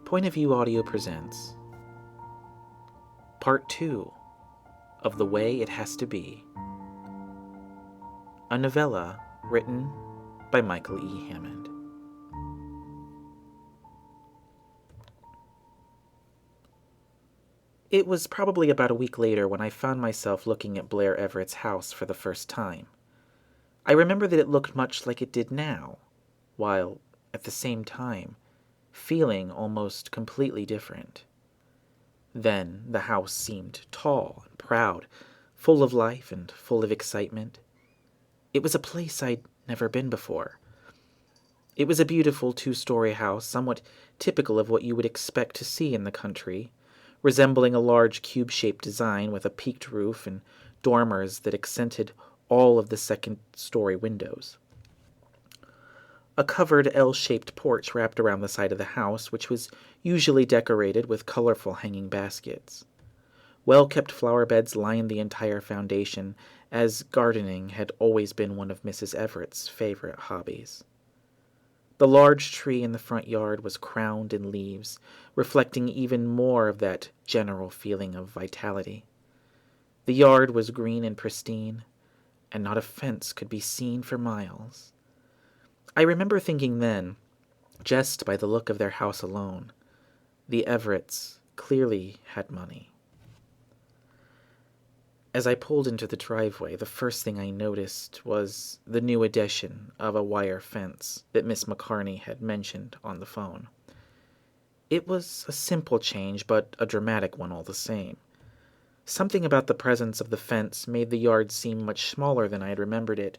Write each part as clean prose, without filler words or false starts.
Point of View Audio presents Part 2 of The Way It Has to Be, a novella written by Michael E. Hammond. It was probably about a week later when I found myself looking at Blair Everett's house for the first time. I remember that it looked much like it did now, while, at the same time, feeling almost completely different. Then the house seemed tall and proud, full of life and full of excitement. It was a place I'd never been before. It was a beautiful two-story house, somewhat typical of what you would expect to see in the country, resembling a large cube-shaped design with a peaked roof and dormers that accented all of the second-story windows. A covered L-shaped porch wrapped around the side of the house, which was usually decorated with colorful hanging baskets. Well-kept flower beds lined the entire foundation, as gardening had always been one of Mrs. Everett's favorite hobbies. The large tree in the front yard was crowned in leaves, reflecting even more of that general feeling of vitality. The yard was green and pristine, and not a fence could be seen for miles. I remember thinking then, just by the look of their house alone, the Everetts clearly had money. As I pulled into the driveway, the first thing I noticed was the new addition of a wire fence that Miss McCartney had mentioned on the phone. It was a simple change, but a dramatic one all the same. Something about the presence of the fence made the yard seem much smaller than I had remembered it,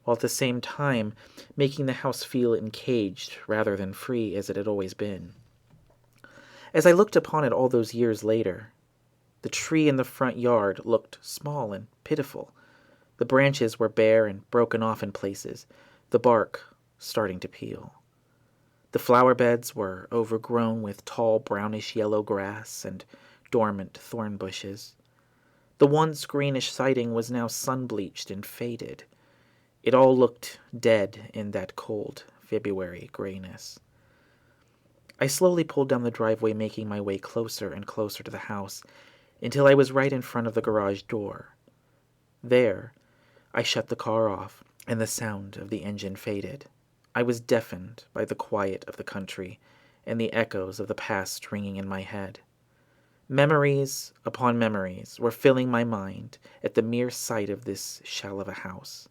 while at the same time making the house feel encaged rather than free as it had always been. As I looked upon it all those years later, the tree in the front yard looked small and pitiful. The branches were bare and broken off in places, the bark starting to peel. The flower beds were overgrown with tall brownish-yellow grass and dormant thorn bushes. The once greenish siding was now sun-bleached and faded. It all looked dead in that cold February grayness. I slowly pulled down the driveway, making my way closer and closer to the house, until I was right in front of the garage door. There, I shut the car off, and the sound of the engine faded. I was deafened by the quiet of the country and the echoes of the past ringing in my head. Memories upon memories were filling my mind at the mere sight of this shell of a house.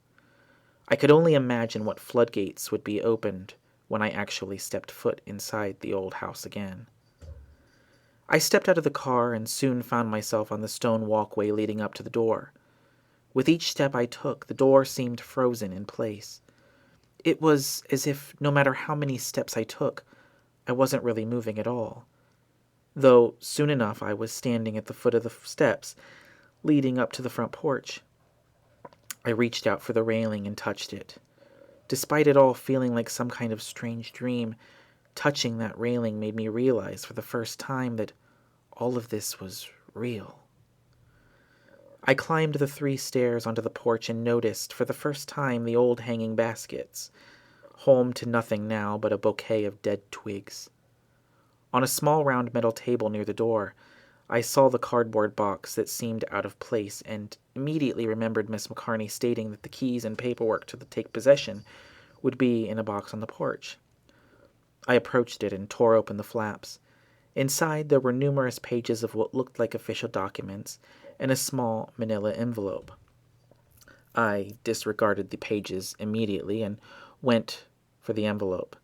I could only imagine what floodgates would be opened when I actually stepped foot inside the old house again. I stepped out of the car and soon found myself on the stone walkway leading up to the door. With each step I took, the door seemed frozen in place. It was as if no matter how many steps I took, I wasn't really moving at all. Though soon enough I was standing at the foot of the steps leading up to the front porch. I reached out for the railing and touched it. Despite it all feeling like some kind of strange dream, touching that railing made me realize for the first time that all of this was real. I climbed the 3 stairs onto the porch and noticed for the first time the old hanging baskets, home to nothing now but a bouquet of dead twigs. On a small round metal table near the door, I saw the cardboard box that seemed out of place and immediately remembered Miss McCartney stating that the keys and paperwork to take possession would be in a box on the porch. I approached it and tore open the flaps. Inside there were numerous pages of what looked like official documents and a small manila envelope. I disregarded the pages immediately and went for the envelope.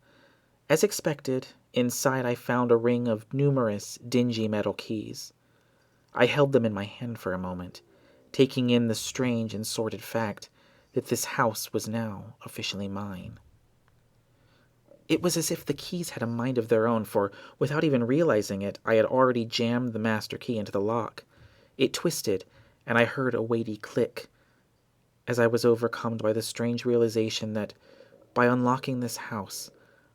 As expected, inside I found a ring of numerous dingy metal keys. I held them in my hand for a moment, taking in the strange and sordid fact that this house was now officially mine. It was as if the keys had a mind of their own, for without even realizing it, I had already jammed the master key into the lock. It twisted, and I heard a weighty click, as I was overcome by the strange realization that, by unlocking this house,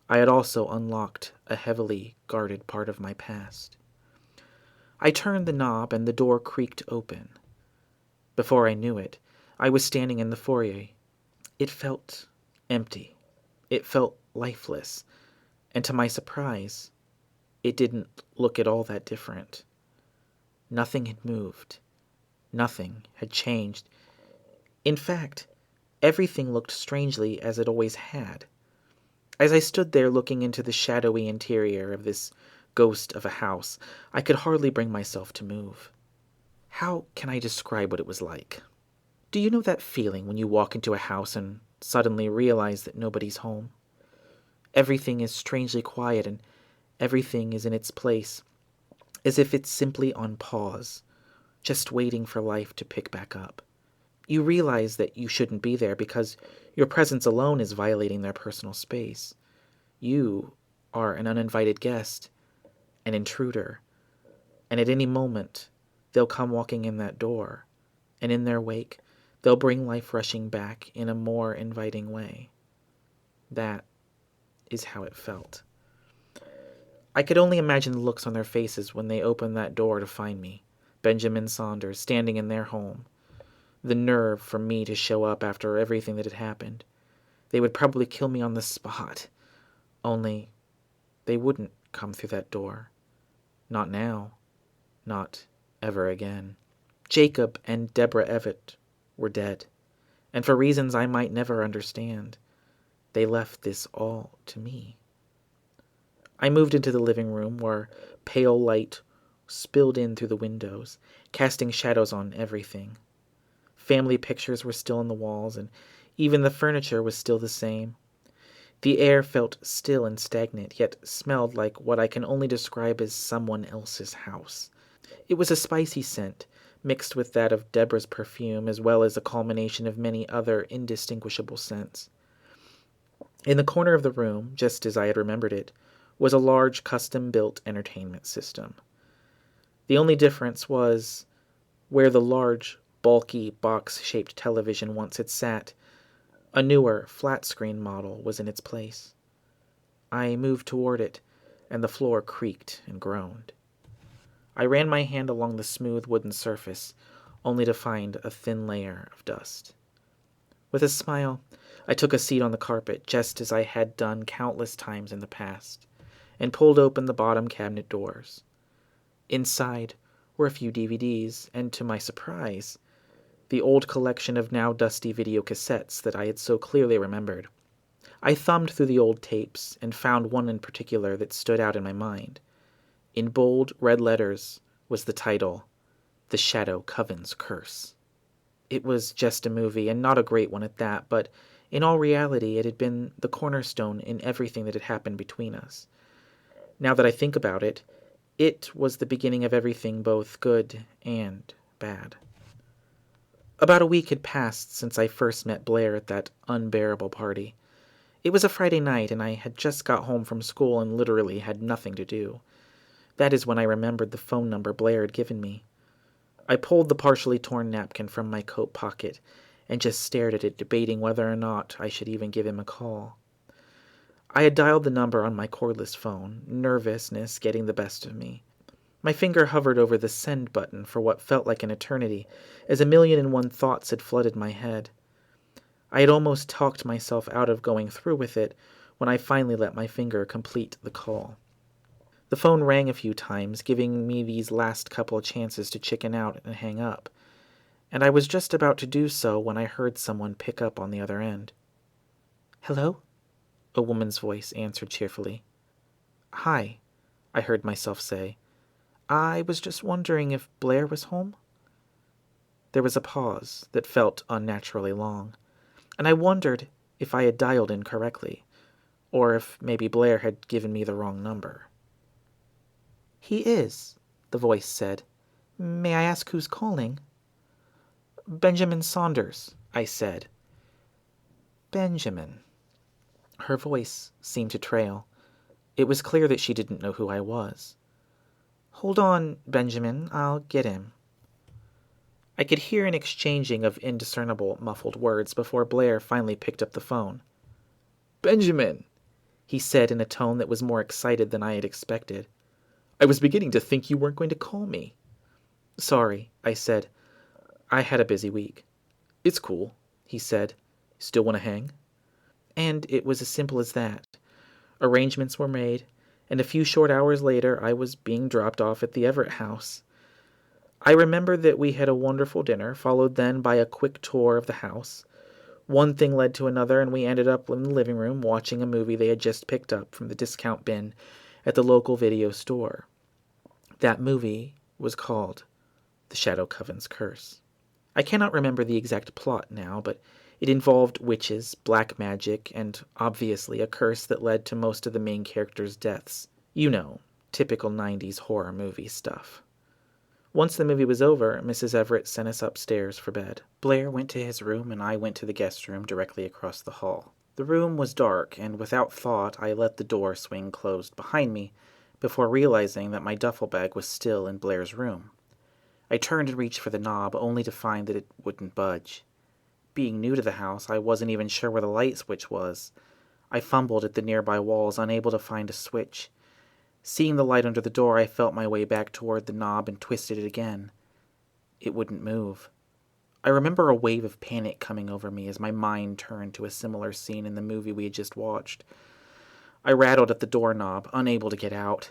I had also unlocked a heavily guarded part of my past. I turned the knob and the door creaked open. Before I knew it, I was standing in the foyer. It felt empty. It felt lifeless. And to my surprise, it didn't look at all that different. Nothing had moved. Nothing had changed. In fact, everything looked strangely as it always had. As I stood there looking into the shadowy interior of this ghost of a house, I could hardly bring myself to move. How can I describe what it was like? Do you know that feeling when you walk into a house and suddenly realize that nobody's home? Everything is strangely quiet and everything is in its place, as if it's simply on pause, just waiting for life to pick back up. You realize that you shouldn't be there because your presence alone is violating their personal space. You are an uninvited guest, an intruder, and at any moment they'll come walking in that door, and in their wake they'll bring life rushing back in a more inviting way. That is how it felt. I could only imagine the looks on their faces when they opened that door to find me, Benjamin Saunders, standing in their home. The nerve for me to show up after everything that had happened. They would probably kill me on the spot. Only they wouldn't come through that door. Not now. Not ever again. Jacob and Deborah Evett were dead, and for reasons I might never understand, they left this all to me. I moved into the living room where pale light spilled in through the windows, casting shadows on everything. Family pictures were still on the walls, and even the furniture was still the same. The air felt still and stagnant, yet smelled like what I can only describe as someone else's house. It was a spicy scent, mixed with that of Deborah's perfume, as well as a culmination of many other indistinguishable scents. In the corner of the room, just as I had remembered it, was a large custom-built entertainment system. The only difference was where the large, bulky, box-shaped television once had sat, a newer, flat-screen model was in its place. I moved toward it, and the floor creaked and groaned. I ran my hand along the smooth wooden surface, only to find a thin layer of dust. With a smile, I took a seat on the carpet, just as I had done countless times in the past, and pulled open the bottom cabinet doors. Inside were a few DVDs, and to my surprise, the old collection of now dusty videocassettes that I had so clearly remembered. I thumbed through the old tapes and found one in particular that stood out in my mind. In bold red letters was the title, The Shadow Coven's Curse. It was just a movie, and not a great one at that, but in all reality it had been the cornerstone in everything that had happened between us. Now that I think about it, it was the beginning of everything both good and bad. About a week had passed since I first met Blair at that unbearable party. It was a Friday night, and I had just got home from school and literally had nothing to do. That is when I remembered the phone number Blair had given me. I pulled the partially torn napkin from my coat pocket and just stared at it, debating whether or not I should even give him a call. I had dialed the number on my cordless phone, nervousness getting the best of me. My finger hovered over the send button for what felt like an eternity, as 1,000,001 thoughts had flooded my head. I had almost talked myself out of going through with it when I finally let my finger complete the call. The phone rang a few times, giving me these last couple of chances to chicken out and hang up, and I was just about to do so when I heard someone pick up on the other end. "Hello?" A woman's voice answered cheerfully. "Hi," I heard myself say. "I was just wondering if Blair was home?" There was a pause that felt unnaturally long, and I wondered if I had dialed incorrectly, or if maybe Blair had given me the wrong number. "He is," the voice said. "May I ask who's calling?" "Benjamin Saunders," I said. "Benjamin." Her voice seemed to trail. It was clear that she didn't know who I was. "Hold on, Benjamin, I'll get him." I could hear an exchanging of indiscernible, muffled words before Blair finally picked up the phone. "Benjamin," he said in a tone that was more excited than I had expected. "I was beginning to think you weren't going to call me." "Sorry," I said. "I had a busy week." "It's cool," he said. "Still want to hang?" And it was as simple as that. Arrangements were made, and a few short hours later I was being dropped off at the Everett house. I remember that we had a wonderful dinner, followed then by a quick tour of the house. One thing led to another, and we ended up in the living room watching a movie they had just picked up from the discount bin at the local video store. That movie was called The Shadow Coven's Curse. I cannot remember the exact plot now, but it involved witches, black magic, and obviously a curse that led to most of the main characters' deaths. You know, typical 90s horror movie stuff. Once the movie was over, Mrs. Everett sent us upstairs for bed. Blair went to his room and I went to the guest room directly across the hall. The room was dark, and without thought I let the door swing closed behind me before realizing that my duffel bag was still in Blair's room. I turned and reached for the knob, only to find that it wouldn't budge. Being new to the house, I wasn't even sure where the light switch was. I fumbled at the nearby walls, unable to find a switch. Seeing the light under the door, I felt my way back toward the knob and twisted it again. It wouldn't move. I remember a wave of panic coming over me as my mind turned to a similar scene in the movie we had just watched. I rattled at the doorknob, unable to get out.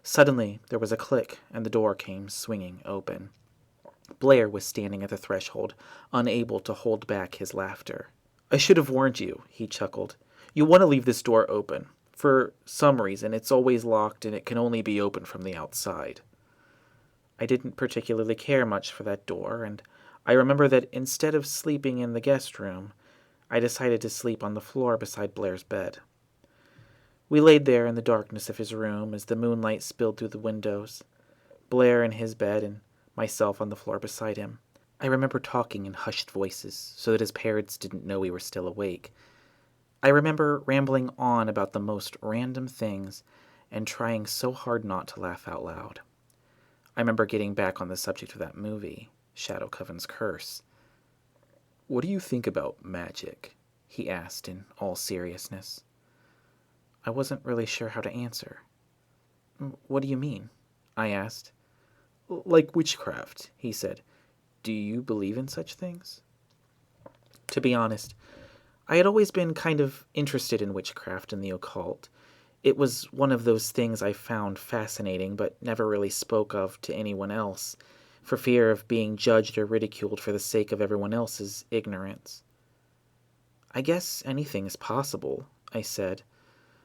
Suddenly, there was a click, and the door came swinging open. Blair was standing at the threshold, unable to hold back his laughter. "I should have warned you," he chuckled. "You want to leave this door open. For some reason, it's always locked and it can only be opened from the outside." I didn't particularly care much for that door, and I remember that instead of sleeping in the guest room, I decided to sleep on the floor beside Blair's bed. We laid there in the darkness of his room as the moonlight spilled through the windows, Blair in his bed and myself on the floor beside him. I remember talking in hushed voices so that his parents didn't know we were still awake. I remember rambling on about the most random things and trying so hard not to laugh out loud. I remember getting back on the subject of that movie, Shadow Coven's Curse. "What do you think about magic?" he asked in all seriousness. I wasn't really sure how to answer. "What do you mean?" I asked. "Like witchcraft," he said. "Do you believe in such things?" To be honest, I had always been kind of interested in witchcraft and the occult. It was one of those things I found fascinating but never really spoke of to anyone else, for fear of being judged or ridiculed for the sake of everyone else's ignorance. "I guess anything is possible," I said.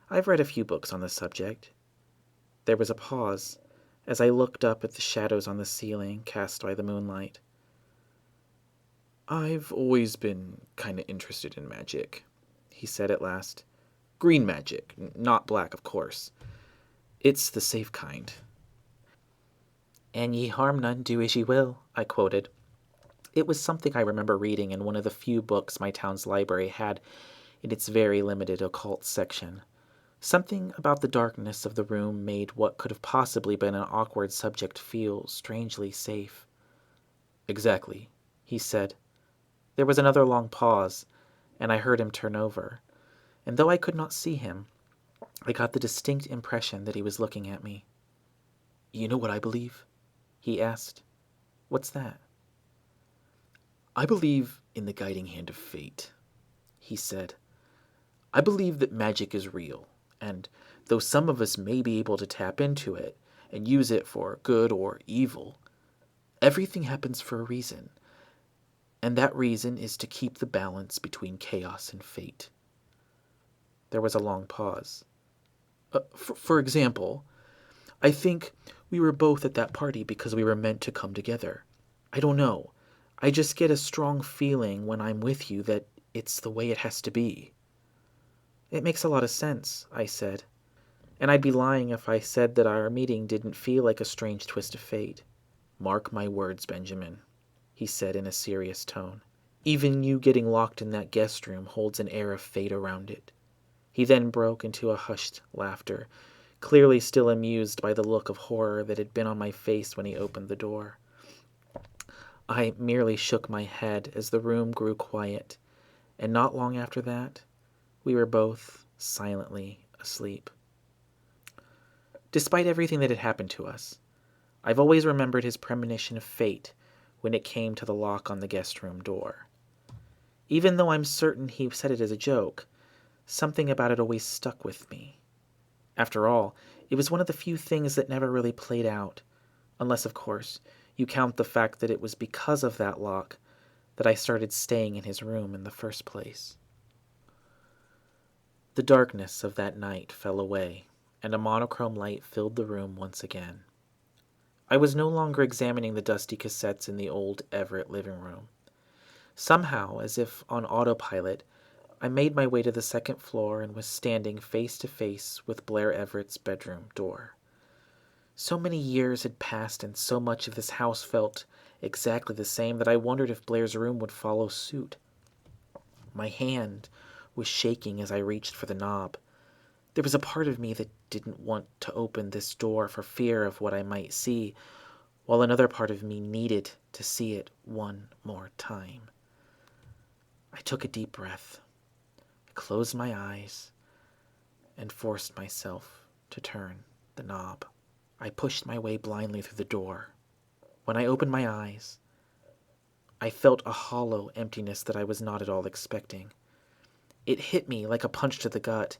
"I've read a few books on the subject." There was a pause as I looked up at the shadows on the ceiling cast by the moonlight. "I've always been kind of interested in magic," he said at last. "Green magic, not black, of course. It's the safe kind." "And ye harm none, do as ye will," I quoted. It was something I remember reading in one of the few books my town's library had in its very limited occult section. Something about the darkness of the room made what could have possibly been an awkward subject feel strangely safe. "Exactly," he said. There was another long pause, and I heard him turn over, and though I could not see him, I got the distinct impression that he was looking at me. "You know what I believe?" he asked. "What's that?" "I believe in the guiding hand of fate," he said. "I believe that magic is real, and though some of us may be able to tap into it and use it for good or evil, everything happens for a reason, and that reason is to keep the balance between chaos and fate." There was a long pause. For example, I think we were both at that party because we were meant to come together. I don't know. I just get a strong feeling when I'm with you that it's the way it has to be." "It makes a lot of sense," I said. And I'd be lying if I said that our meeting didn't feel like a strange twist of fate. "Mark my words, Benjamin," he said in a serious tone. "Even you getting locked in that guest room holds an air of fate around it." He then broke into a hushed laughter, clearly still amused by the look of horror that had been on my face when he opened the door. I merely shook my head as the room grew quiet, and not long after that, we were both silently asleep. Despite everything that had happened to us, I've always remembered his premonition of fate when it came to the lock on the guest room door. Even though I'm certain he said it as a joke, something about it always stuck with me. After all, It was one of the few things that never really played out, unless, of course, you count the fact that it was because of that lock that I started staying in his room in the first place. The darkness of that night fell away, and a monochrome light filled the room once again. I was no longer examining the dusty cassettes in the old Everett living room. Somehow, as if on autopilot, I made my way to the second floor and was standing face to face with Blair Everett's bedroom door. So many years had passed and so much of this house felt exactly the same that I wondered if Blair's room would follow suit. My hand was shaking as I reached for the knob. There was a part of me that didn't want to open this door for fear of what I might see, while another part of me needed to see it one more time. I took a deep breath, closed my eyes, and forced myself to turn the knob. I pushed my way blindly through the door. When I opened my eyes, I felt a hollow emptiness that I was not at all expecting. It hit me like a punch to the gut,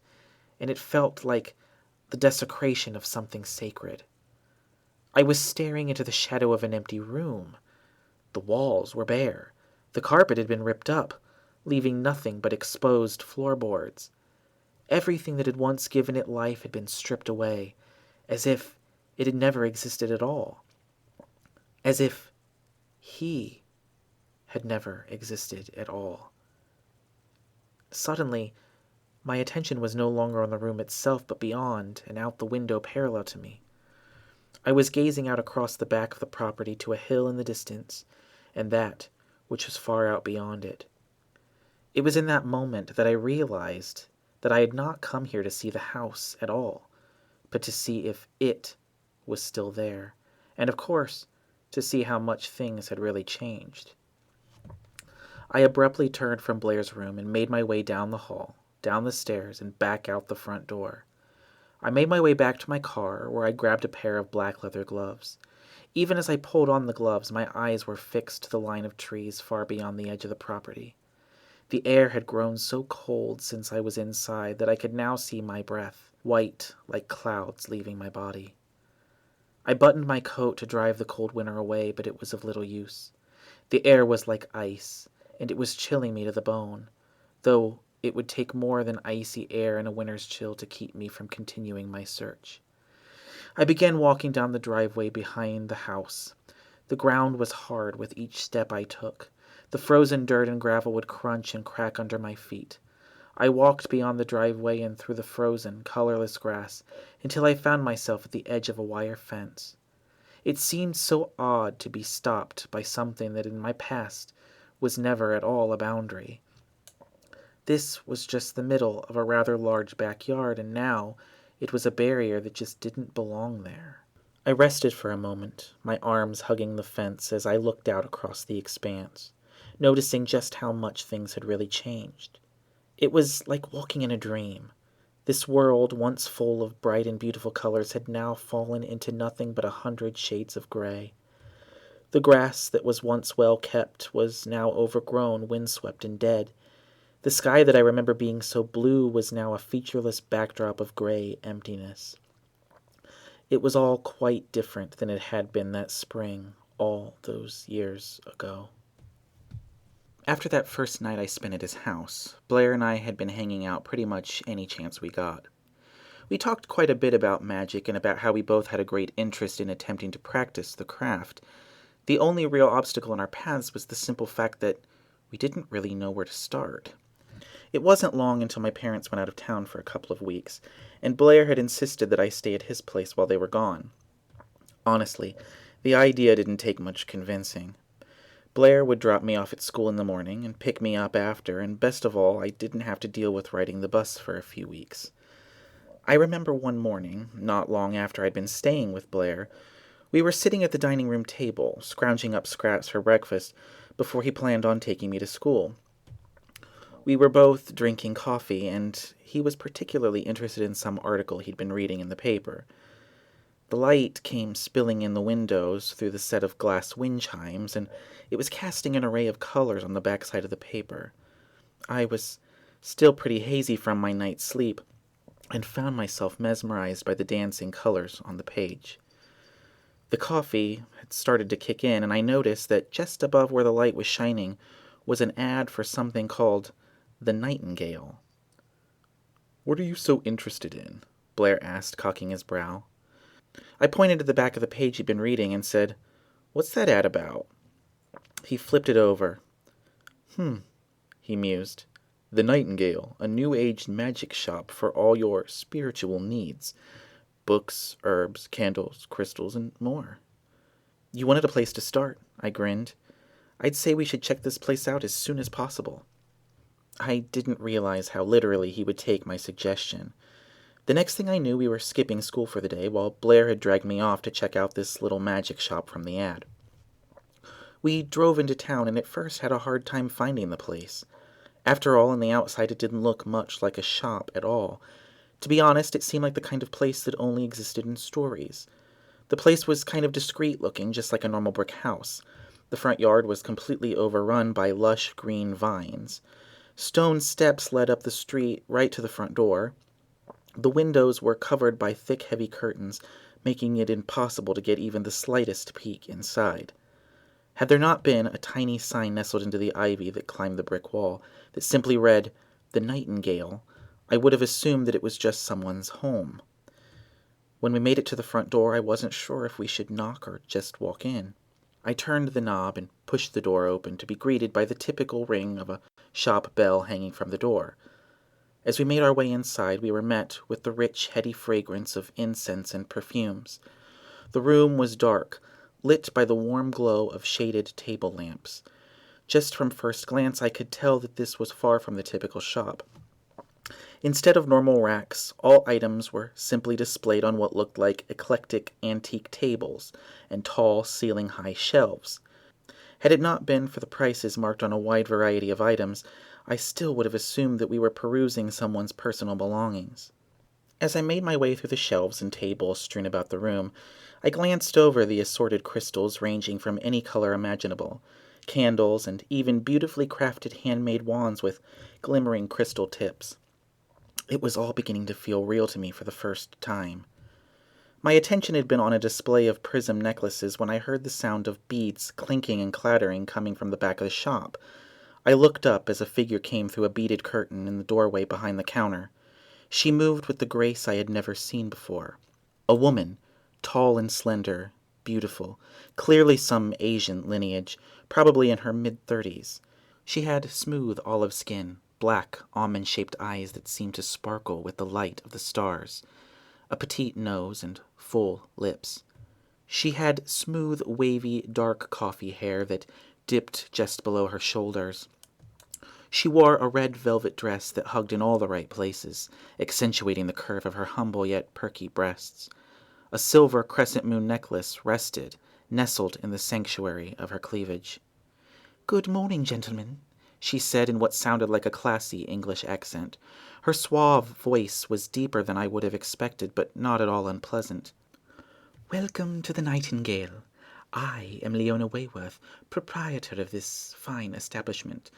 and it felt like the desecration of something sacred. I was staring into the shadow of an empty room. The walls were bare. The carpet had been ripped up, leaving nothing but exposed floorboards. Everything that had once given it life had been stripped away, as if it had never existed at all. As if he had never existed at all. Suddenly, my attention was no longer on the room itself, but beyond and out the window parallel to me. I was gazing out across the back of the property to a hill in the distance, and that which was far out beyond it. It was in that moment that I realized that I had not come here to see the house at all, but to see if it was still there, and of course, to see how much things had really changed. I abruptly turned from Blair's room and made my way down the hall, down the stairs, and back out the front door. I made my way back to my car, where I grabbed a pair of black leather gloves. Even as I pulled on the gloves, my eyes were fixed to the line of trees far beyond the edge of the property. The air had grown so cold since I was inside that I could now see my breath, white like clouds leaving my body. I buttoned my coat to drive the cold winter away, but it was of little use. The air was like ice, and it was chilling me to the bone, though it would take more than icy air and a winter's chill to keep me from continuing my search. I began walking down the driveway behind the house. The ground was hard with each step I took. The frozen dirt and gravel would crunch and crack under my feet. I walked beyond the driveway and through the frozen, colorless grass until I found myself at the edge of a wire fence. It seemed so odd to be stopped by something that in my past was never at all a boundary. This was just the middle of a rather large backyard, and now it was a barrier that just didn't belong there. I rested for a moment, my arms hugging the fence as I looked out across the expanse, noticing just how much things had really changed. It was like walking in a dream. This world, once full of bright and beautiful colors, had now fallen into nothing but 100 shades of gray. The grass that was once well kept was now overgrown, windswept, and dead. The sky that I remember being so blue was now a featureless backdrop of gray emptiness. It was all quite different than it had been that spring, all those years ago. After that first night I spent at his house, Blair and I had been hanging out pretty much any chance we got. We talked quite a bit about magic and about how we both had a great interest in attempting to practice the craft. The only real obstacle in our paths was the simple fact that we didn't really know where to start. It wasn't long until my parents went out of town for a couple of weeks, and Blair had insisted that I stay at his place while they were gone. Honestly, the idea didn't take much convincing. Blair would drop me off at school in the morning and pick me up after, and best of all, I didn't have to deal with riding the bus for a few weeks. I remember one morning, not long after I'd been staying with Blair, we were sitting at the dining room table, scrounging up scraps for breakfast, before he planned on taking me to school. We were both drinking coffee, and he was particularly interested in some article he'd been reading in the paper. The light came spilling in the windows through the set of glass wind chimes, and it was casting an array of colors on the backside of the paper. I was still pretty hazy from my night's sleep, and found myself mesmerized by the dancing colors on the page. The coffee had started to kick in, and I noticed that just above where the light was shining was an ad for something called the Nightingale. "What are you so interested in?" Blair asked, cocking his brow. I pointed to the back of the page he'd been reading and said, "What's that ad about?" He flipped it over. He mused. "The Nightingale, a new-age magic shop for all your spiritual needs. Books, herbs, candles, crystals, and more." "You wanted a place to start," I grinned. "I'd say we should check this place out as soon as possible." I didn't realize how literally he would take my suggestion. The next thing I knew, we were skipping school for the day, while Blair had dragged me off to check out this little magic shop from the ad. We drove into town and at first had a hard time finding the place. After all, on the outside it didn't look much like a shop at all. To be honest, it seemed like the kind of place that only existed in stories. The place was kind of discreet looking, just like a normal brick house. The front yard was completely overrun by lush green vines. Stone steps led up the street right to the front door. The windows were covered by thick, heavy curtains, making it impossible to get even the slightest peek inside. Had there not been a tiny sign nestled into the ivy that climbed the brick wall that simply read, "The Nightingale," I would have assumed that it was just someone's home. When we made it to the front door, I wasn't sure if we should knock or just walk in. I turned the knob and pushed the door open to be greeted by the typical ring of a shop bell hanging from the door. As we made our way inside, we were met with the rich, heady fragrance of incense and perfumes. The room was dark, lit by the warm glow of shaded table lamps. Just from first glance, I could tell that this was far from the typical shop. Instead of normal racks, all items were simply displayed on what looked like eclectic antique tables and tall ceiling-high shelves. Had it not been for the prices marked on a wide variety of items, I still would have assumed that we were perusing someone's personal belongings. As I made my way through the shelves and tables strewn about the room, I glanced over the assorted crystals ranging from any color imaginable, candles, and even beautifully crafted handmade wands with glimmering crystal tips. It was all beginning to feel real to me for the first time. My attention had been on a display of prism necklaces when I heard the sound of beads clinking and clattering coming from the back of the shop. I looked up as a figure came through a beaded curtain in the doorway behind the counter. She moved with the grace I had never seen before. A woman, tall and slender, beautiful, clearly some Asian lineage, probably in her mid-30s. She had smooth olive skin, black, almond-shaped eyes that seemed to sparkle with the light of the stars, a petite nose, and full lips. She had smooth, wavy, dark coffee hair that dipped just below her shoulders. She wore a red velvet dress that hugged in all the right places, accentuating the curve of her humble yet perky breasts. A silver crescent moon necklace rested, nestled in the sanctuary of her cleavage. "Good morning, gentlemen," she said in what sounded like a classy English accent. Her suave voice was deeper than I would have expected, but not at all unpleasant. "Welcome to the Nightingale. I am Leona Wayworth, proprietor of this fine establishment.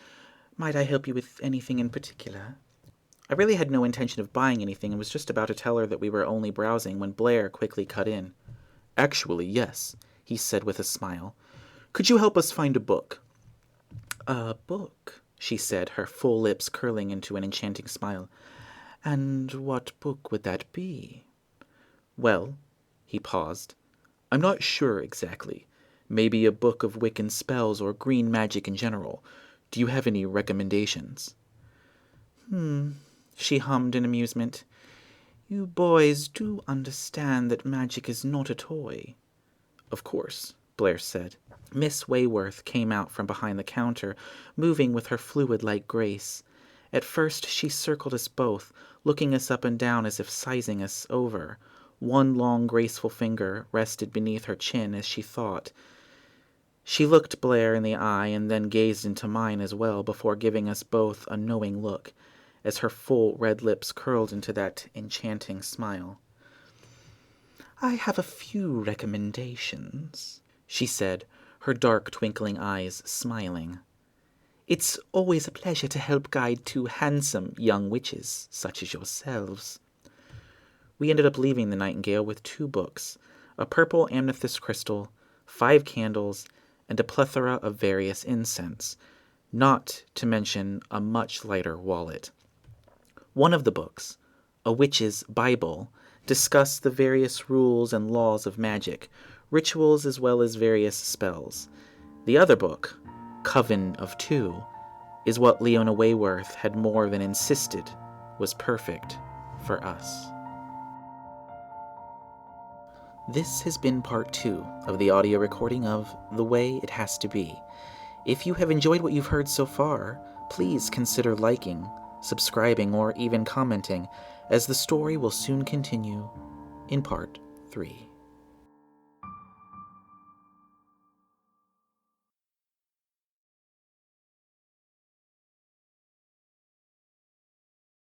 Might I help you with anything in particular?" I really had no intention of buying anything and was just about to tell her that we were only browsing when Blair quickly cut in. "Actually, yes," he said with a smile. "Could you help us find a book?" "A book," she said, her full lips curling into an enchanting smile. "And what book would that be?" "Well," he paused, "I'm not sure exactly. Maybe a book of Wiccan spells or green magic in general. Do you have any recommendations?" She hummed in amusement. "You boys do understand that magic is not a toy." "Of course," Blair said. Miss Wayworth came out from behind the counter, moving with her fluid-like grace. At first she circled us both, looking us up and down as if sizing us over. One long, graceful finger rested beneath her chin as she thought. She looked Blair in the eye and then gazed into mine as well before giving us both a knowing look, as her full red lips curled into that enchanting smile. "I have a few recommendations," she said, her dark twinkling eyes smiling. "It's always a pleasure to help guide two handsome young witches such as yourselves." We ended up leaving the Nightingale with 2 books, a purple amethyst crystal, 5 candles, and a plethora of various incense, not to mention a much lighter wallet. One of the books, A Witch's Bible, discussed the various rules and laws of magic, rituals as well as various spells. The other book, Coven of Two, is what Leona Wayworth had more than insisted was perfect for us. This has been part 2 of the audio recording of The Way It Has to Be. If you have enjoyed what you've heard so far, please consider liking, subscribing, or even commenting, as the story will soon continue in part 3.